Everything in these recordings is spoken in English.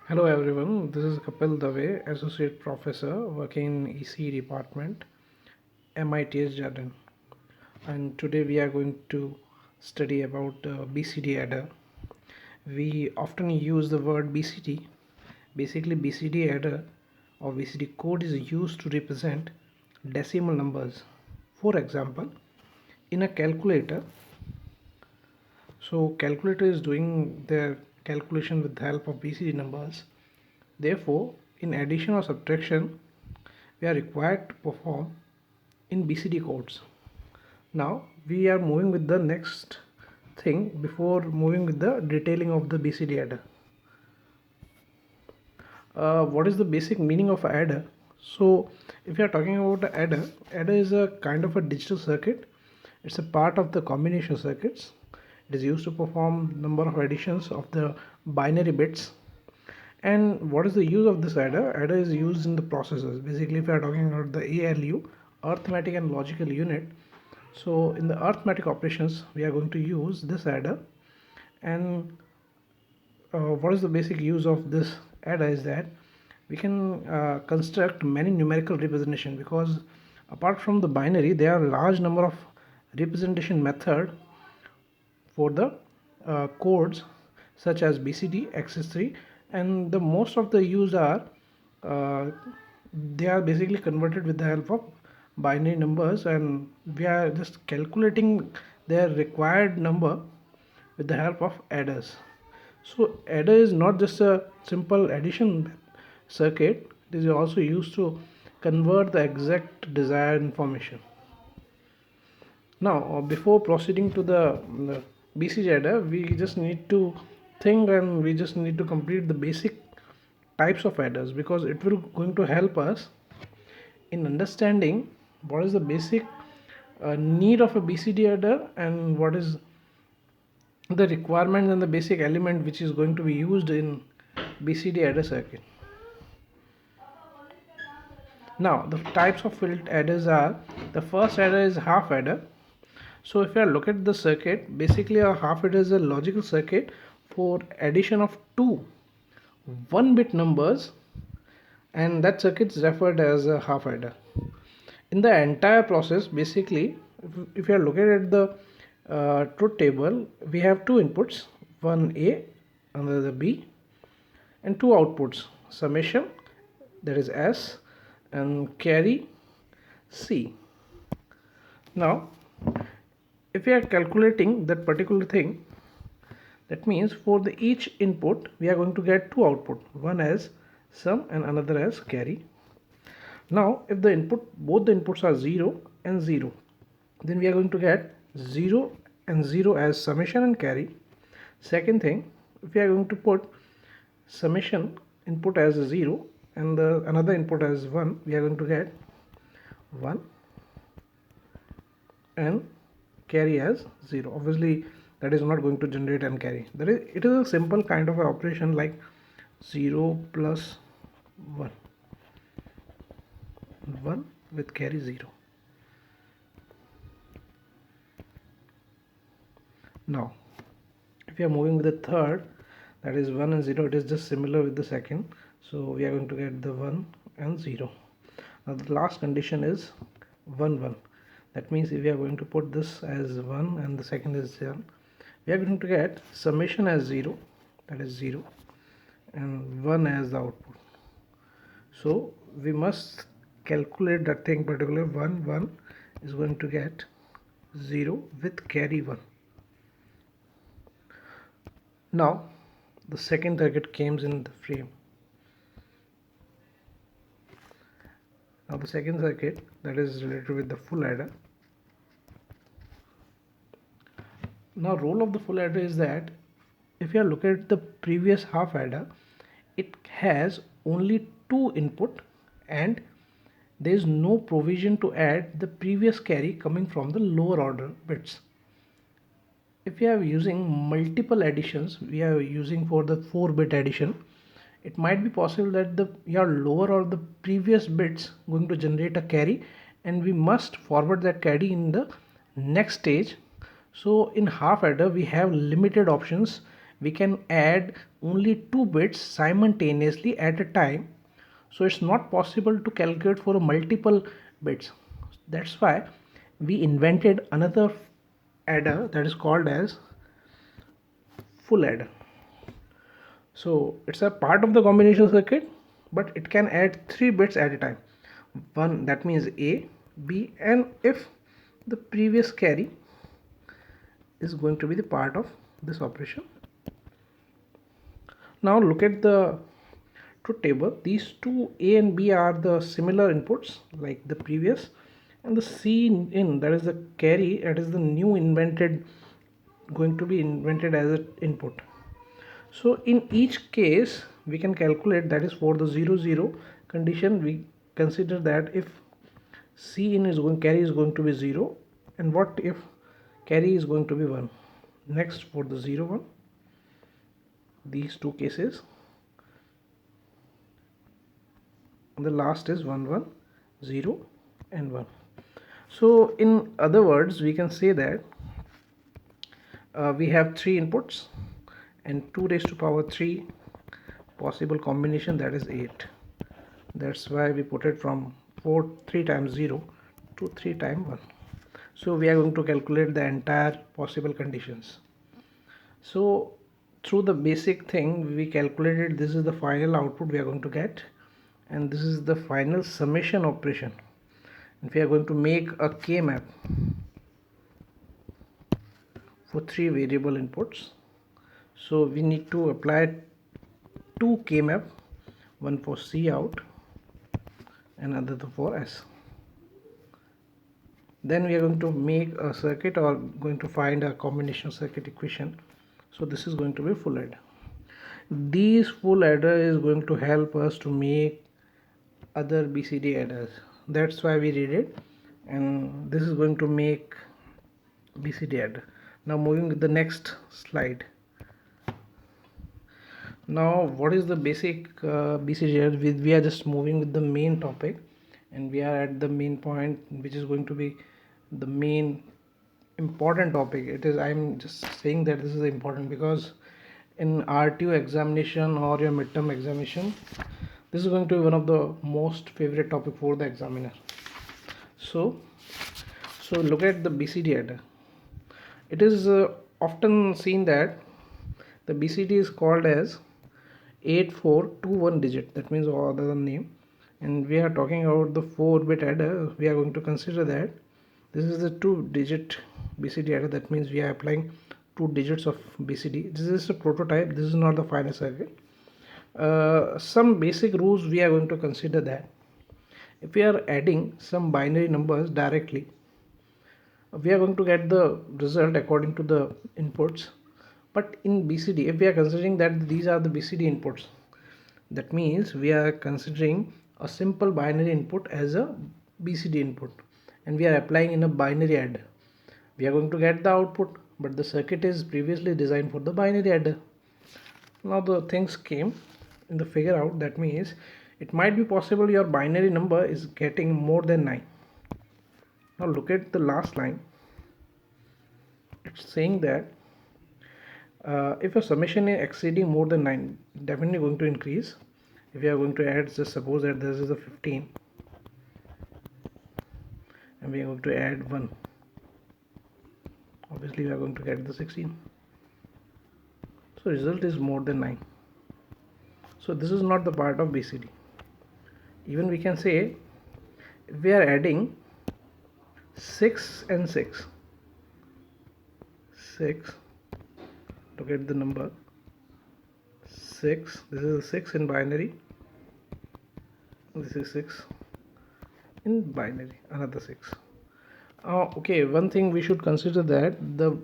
Hello everyone, this is Kapil Dave, Associate Professor working in EC Department, MITS Jordan. And today we are going to study about BCD adder. We often use the word BCD. Basically, BCD adder or BCD code is used to represent decimal numbers. For example, in a calculator, so calculator is doing their calculation with the help of BCD numbers. Therefore, in addition or subtraction, we are required to perform in BCD codes. Now we are moving with the next thing before moving with the detailing of the BCD adder. What is the basic meaning of adder? So if you are talking about the adder is a kind of a digital circuit. It's a part of the combination circuits. It is used to perform number of additions of the binary bits. And what is the use of this adder? Adder is used in the processors. Basically, if you are talking about the ALU, arithmetic and logical unit, so in the arithmetic operations, we are going to use this adder. And what is the basic use of this adder is that we can construct many numerical representation, because apart from the binary, there are large number of representation method for the codes such as BCD, XS3, and the most of the use are uh, they are basically converted with the help of binary numbers, and we are just calculating their required number with the help of adders. So adder is not just a simple addition circuit, it is also used to convert the exact desired information. Now, before proceeding to the BCG adder, we just need to think and we just need to complete the basic types of adders, because it will going to help us in understanding what is the basic need of a BCD adder and what is the requirements and the basic element which is going to be used in BCD adder circuit. Now the types of filled adders are, the first adder is half adder. So if you look at the circuit, basically a half adder is a logical circuit for addition of two 1-bit numbers, and that circuit is referred as a half adder. In the entire process, basically, if you are looking at the truth table, we have two inputs, one A, another B, and two outputs, summation, that is S, and carry, C. Now if we are calculating that particular thing, that means for the each input we are going to get two output, one as sum and another as carry. Now if the input, both the inputs are 0 and 0, then we are going to get 0 and 0 as summation and carry. Second thing, if we are going to put summation input as 0 and the another input as 1, we are going to get 1 and carry as 0. Obviously that is not going to generate and carry. It is a simple kind of an operation like 0 plus 1, 1 with carry 0. Now if we are moving with the third, that is 1 and 0, it is just similar with the second, so we are going to get the 1 and 0. Now the last condition is 1 1. That means if we are going to put this as 1 and the second is 0, we are going to get summation as 0, that is 0, and 1 as the output. So we must calculate that thing particular 1 1 is going to get 0 with carry 1. Now the second circuit comes in the frame. Now the second circuit, that is related with the full adder. Now role of the full adder is that if you look at the previous half adder, it has only two input and there is no provision to add the previous carry coming from the lower order bits. If you are using multiple additions, we are using for the 4-bit addition, it might be possible that your lower or the previous bits going to generate a carry, and we must forward that carry in the next stage. So in half adder we have limited options we can add only 2 bits simultaneously at a time, so it's not possible to calculate for multiple bits. That's why we invented another adder that is called as full adder. So it's a part of the combination circuit, but it can add 3 bits at a time. One, that means A, B, and if the previous carry is going to be the part of this operation. Now look at the truth table. These two A and B are the similar inputs like the previous, and the C in, that is the carry, that is the new invented, going to be invented as an input. So in each case we can calculate, that is for the 0 0 condition, we consider that if C in is going, carry is going to be 0, and what if carry is going to be 1. Next, for the 0 1, these two cases, and the last is 1 1 0 and 1. So in other words, we can say that we have 3 inputs and 2 raised to power 3 possible combination, that is 8. That's why we put it from 3 times 0 to 3 times 1. So we are going to calculate the entire possible conditions. So through the basic thing we calculated, this is the final output we are going to get, and this is the final summation operation. And we are going to make a K-map for 3 variable inputs. So we need to apply 2 K-map, one for C out and another for S. Then we are going to make a circuit, or going to find a combination circuit equation. So this is going to be full adder. These full adder is going to help us to make other BCD adders. That's why we did it, and this is going to make BCD adder. Now moving to the next slide. Now what is the basic BCD adder? We are just moving with the main topic, and we are at the main point, which is going to be the main important topic. It is, I'm just saying that this is important because in RTO examination or your midterm examination, this is going to be one of the most favorite topic for the examiner. So look at the BCD adder. It is often seen that the BCD is called as 8421 digit, that means all other than name, and we are talking about the 4-bit adder. We are going to consider that this is the 2-digit BCD adder, that means we are applying 2 digits of BCD. This is a prototype, this is not the final circuit. Some basic rules we are going to consider that if we are adding some binary numbers directly, we are going to get the result according to the inputs. But in BCD, if we are considering that these are the BCD inputs, that means we are considering a simple binary input as a BCD input, and we are applying in a binary adder. We are going to get the output, but the circuit is previously designed for the binary adder. Now the things came in the figure out, that means it might be possible your binary number is getting more than 9. Now look at the last line. It's saying that if a summation is exceeding more than 9, definitely going to increase. If we are going to add, just suppose that this is a 15 and we are going to add 1, obviously we are going to get the 16. So result is more than 9. So this is not the part of BCD. Even we can say if we are adding 6 and 6, look at the number 6, this is a 6 in binary, this is 6 in binary, another 6. Okay, one thing we should consider, that the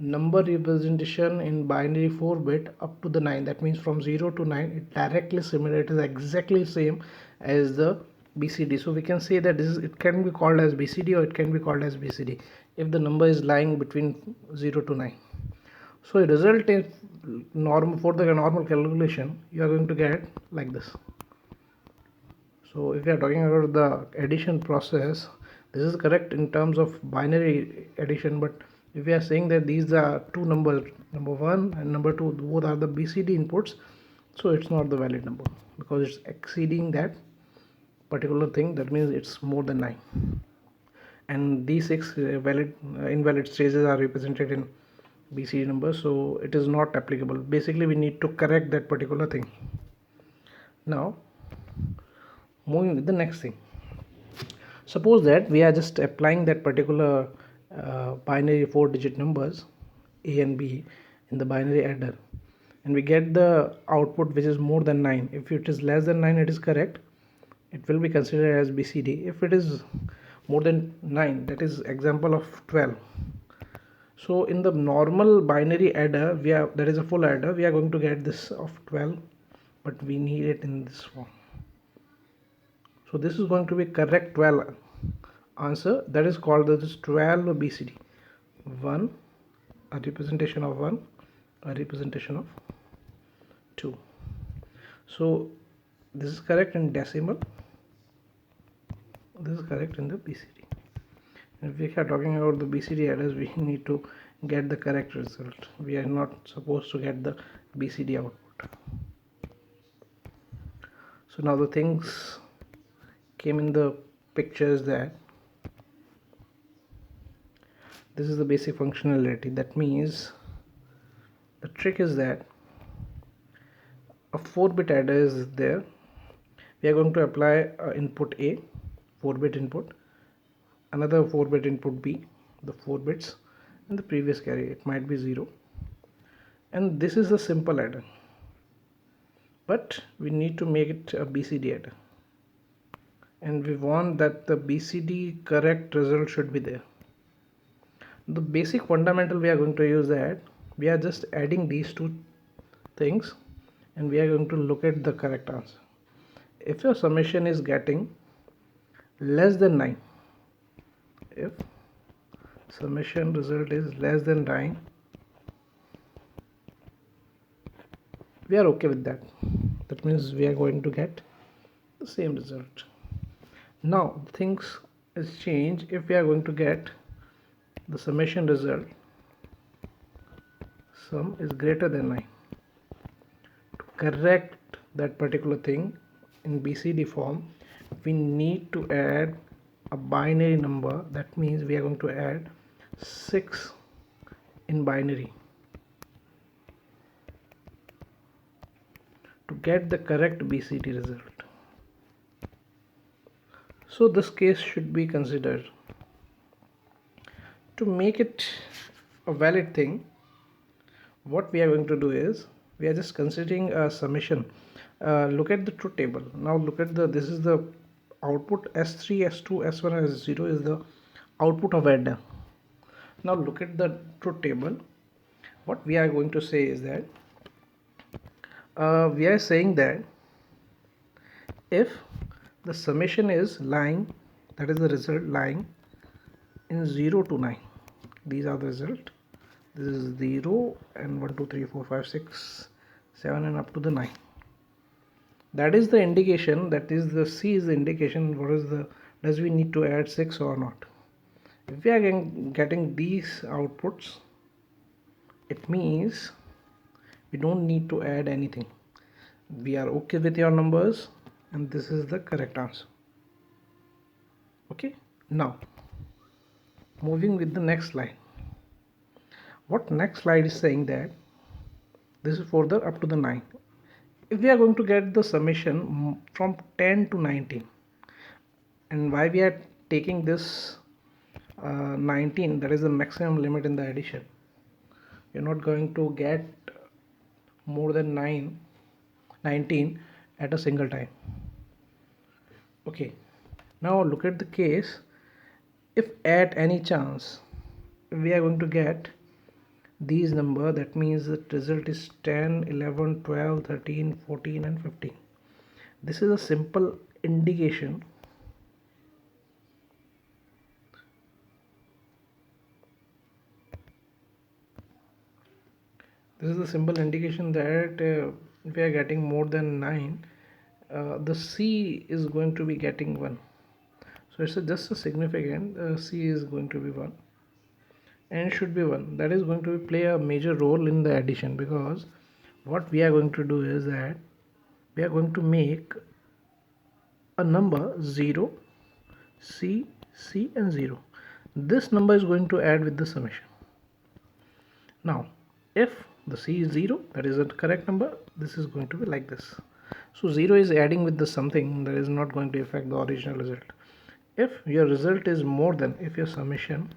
number representation in binary 4-bit up to the 9, that means from 0 to 9, it directly similar, it is exactly same as the BCD. So we can say that this is, it can be called as BCD or it can be called as BCD if the number is lying between 0 to 9. So result is normal, for the normal calculation you are going to get like this. So if we are talking about the addition process, this is correct in terms of binary addition, but If we are saying that these are two numbers, number 1 and number 2, both are the BCD inputs, so it's not the valid number because it's exceeding that particular thing. That means it's more than 9, and these 6 invalid stages are represented in BCD number, so it is not applicable. Basically we need to correct that particular thing. Now moving with the next thing, suppose that we are just applying that particular binary 4-digit numbers A and B in the binary adder, and we get the output which is more than 9. If it is less than 9, it is correct, it will be considered as BCD. If it is more than 9, that is example of 12. So in the normal binary adder, that is a full adder, we are going to get this of 12, but we need it in this form. So this is going to be correct 12 answer. That is called as 12 BCD. 1, a representation of 1, a representation of 2. So this is correct in decimal, this is correct in the BCD. If we are talking about the BCD adders, we need to get the correct result. We are not supposed to get the BCD output. So now the things came in the pictures that this is the basic functionality. That means the trick is that a 4-bit adder is there. We are going to apply input A, 4-bit input, another 4-bit input B, the 4 bits, and the previous carry, it might be 0, and this is a simple adder, but we need to make it a BCD adder, and we want that the BCD correct result should be there. The basic fundamental we are going to use that we are just adding these two things, and we are going to look at the correct answer. If your summation is getting less than 9, if summation result is less than 9, we are okay with that. That means we are going to get the same result. Now things is changed. If we are going to get the summation result, sum is greater than 9, to correct that particular thing in BCD form, we need to add a binary number. That means we are going to add 6 in binary to get the correct BCD result. So this case should be considered. To make it a valid thing, what we are going to do is we are just considering a summation. Look at the truth table. Now look at this is the output. S3, S2, S1, S0 is the output of adder. Now look at the truth table. What we are going to say is that we are saying that if the summation is lying, that is the result lying in 0 to 9, these are the result. This is 0 and 1 2 3 4 5 6 7 and up to the 9. That is the indication, that is the C is the indication what is the, does we need to add 6 or not. If we are getting these outputs, it means we don't need to add anything. We are okay with your numbers, and this is the correct answer. Okay, now moving with the next slide. What next slide is saying that this is for the up to the 9. If we are going to get the summation from 10 to 19, and why we are taking this 19, that is the maximum limit in the addition, you're not going to get more than 19 at a single time. Okay, now look at the case. If at any chance we are going to get these number, that means the result is 10, 11, 12, 13, 14 and 15. This is a simple indication that if we are getting more than 9, the C is going to be getting 1. So it's just a significant C is going to be 1. and should be 1. That is going to play a major role in the addition, because what we are going to do is that we are going to make a number 0, C, C and 0. This number is going to add with the summation. Now if the C is 0, that is a correct number, this is going to be like this. So 0 is adding with the something that is not going to affect the original result. If your result is more than, if your summation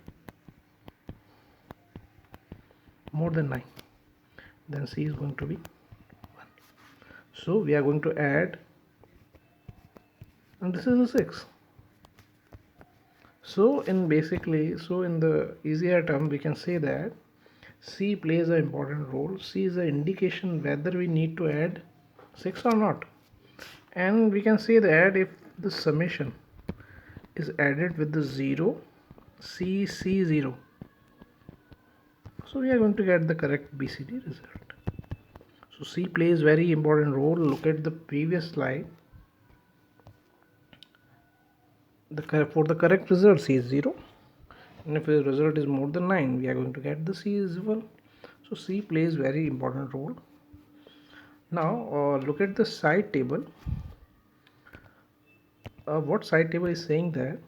more than 9, then C is going to be 1. So we are going to add, and this is a 6. So in the easier term, we can say that C plays an important role. C is an indication whether we need to add 6 or not. And we can say that if the summation is added with the 0, C, C 0, so we are going to get the correct BCD result. So C plays very important role. Look at the previous slide. For the correct result, C is 0, and if the result is more than 9, we are going to get the C is 1. So C plays very important role. Now look at the side table. What side table is saying that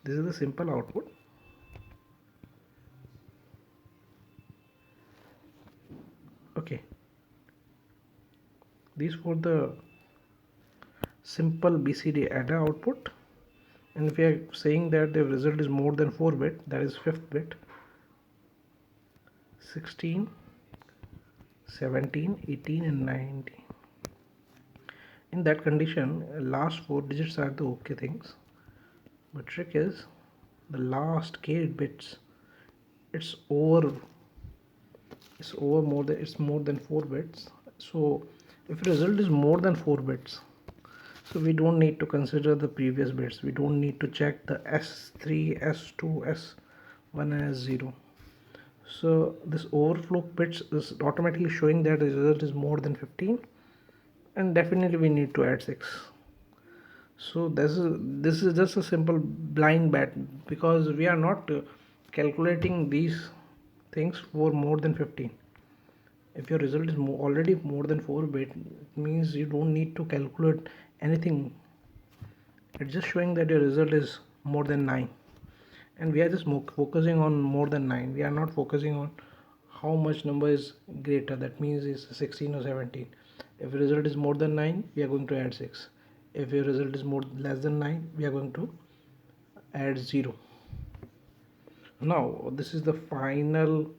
this is the simple output. Okay, these for the simple BCD adder output, and if we are saying that the result is more than 4 bit, that is 5th bit, 16, 17, 18 and 19. In that condition, last 4 digits are the okay things, but trick is the last 8 bits, it's more than 4 bits. So if result is more than 4 bits, so we don't need to consider the previous bits. We don't need to check the S3, S2, S1 and S0. So this overflow bits is automatically showing that the result is more than 15, and definitely we need to add 6. So this is just a simple blind bet, because we are not calculating these things for more than 15. If your result is already more than 4 bit, it means you don't need to calculate anything. It's just showing that your result is more than 9, and we are just focusing on more than 9. We are not focusing on how much number is greater, that means it's 16 or 17. If your result is more than 9, we are going to add 6. If your result is less than 9, we are going to add 0. Now this is the final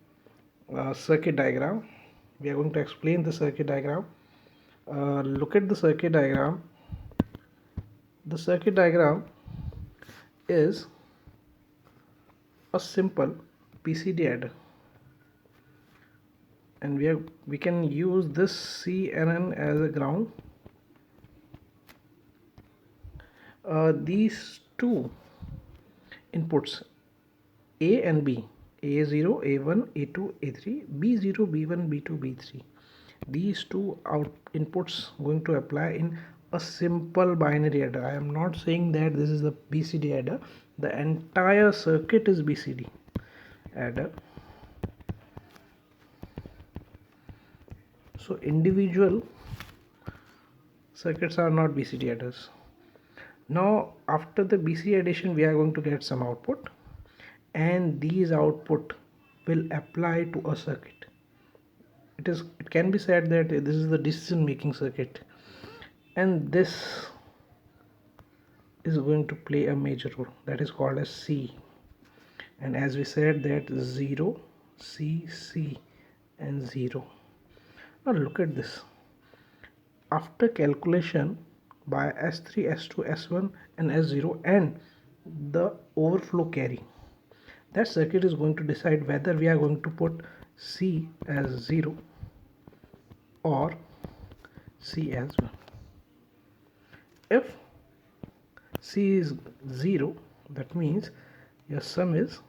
circuit diagram. We are going to explain the circuit diagram. Look at the circuit diagram. The circuit diagram is a simple BCD adder, and we can use this CNN as a ground. These two inputs, A and B, A0, A1, A2, A3, B0, B1, B2, B3, these two inputs going to apply in a simple binary adder. I am not saying that this is the BCD adder. The entire circuit is BCD adder. So individual circuits are not BCD adders. Now after the BCD addition, we are going to get some output, and these output will apply to a circuit. It can be said that this is the decision making circuit, and this is going to play a major role, that is called as C. And as we said that 0, C, C and 0. Now look at this. After calculation by S3, S2, S1 and S0 and the overflow carry, that circuit is going to decide whether we are going to put C as 0 or C as 1. If C is 0, that means your sum is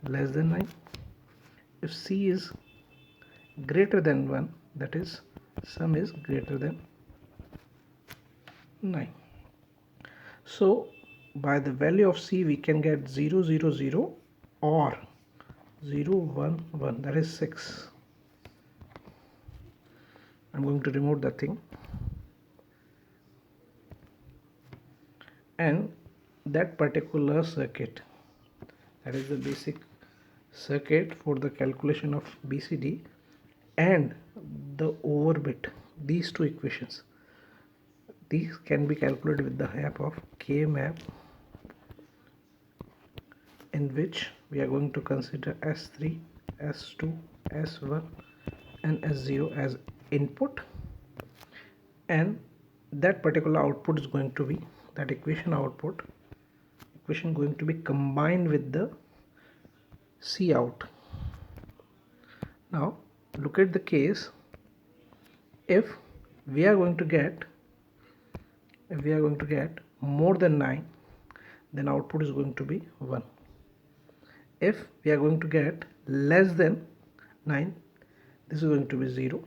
less than 9. If C is greater than 1, that is sum is greater than 9. So by the value of C we can get 0 0 0 or 0 1 1, that is 6. I'm going to remove that thing, and that particular circuit, that is the basic circuit for the calculation of BCD and the overbit, these two equations, these can be calculated with the help of K-map, in which we are going to consider S3, S2, S1 and S0 as input, and that particular output is going to be, that equation going to be combined with the C out. Now look at the case, if we are going to get more than 9, then output is going to be 1. If we are going to get less than 9, this is going to be 0.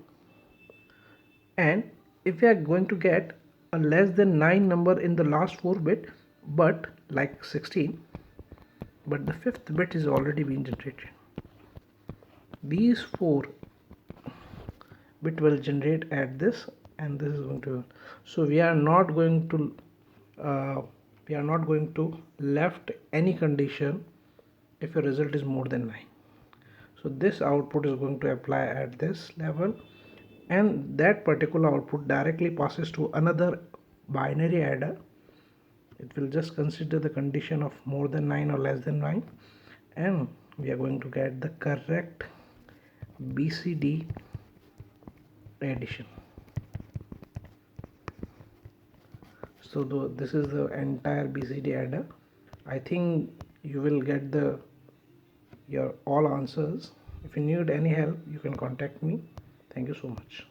And if we are going to get a less than 9 number in the last 4 bit, but like 16, but the 5th bit is already been generated, these 4 bit will generate at this, and this is going to, so we are not going to left any condition if your result is more than 9. So this output is going to apply at this level, and that particular output directly passes to another binary adder. It will just consider the condition of more than 9 or less than 9, and we are going to get the correct BCD addition. So this is the entire BCD adder. I think you will get your all answers. If you need any help, you can contact me. Thank you so much.